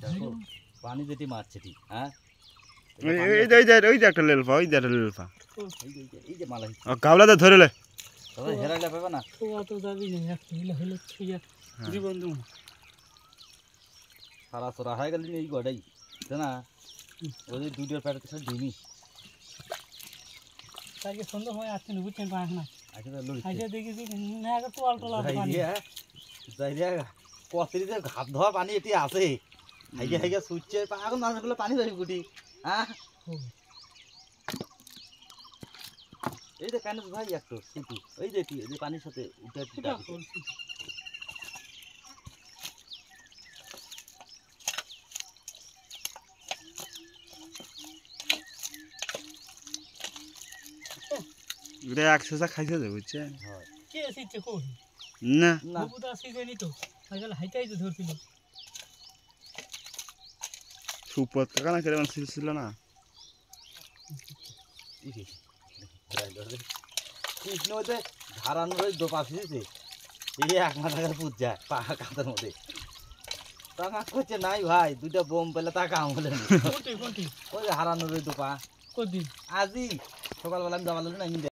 দেখো পানি যেটি মারছে ঠিক হ্যাঁ ওই যে একটা লেলফা এই যে মালা গাবলাতে ধরে লে তবে হেরাইলে পাবে না ও তো যাবি না একটা হইলে ছুঁয়া জীবন দেবো সারা সরা হয়ে গেল এই গড়াই তাই না ওই দুটোর প্যাটের সাথে ডিমি তাকে সন্ধ্যা সময় আসছেন বুঝছেন পাঁচ না আচ্ছা লড়ি আইসা দেখেছি না আগে তো আলটোলা যাই রে কতরি যে ঘাত ধোয়া পানি এটি আছে হাইগে হাইগে সুইচে এখন নাচগুলো পানি ধরি গুটি হ্যাঁ এই যে কানুস ভাই একটু সিটু ওই যে এই যে পানির সাথে উঠে রে একসাথে খাইছে দে বুঝছে কে সিটে কই না বাবুদা সিজেনি তো আজকাল হাইটাই তো ধরছিল সুপত কানা করে মান ছিল না কৃষ্ণ হইতে ধারানোর ওই দোপা ফিরেছে এই এক মাস আগে পুজ যায় পা কাঁথার মধ্যে টাকা করছে নাই ভাই দুইটা বোম পেলে তা কাম হলে কোনটি ওই যে হারানোর ওই দোপা কদিন আজই সকালবেলা আমি জামাল না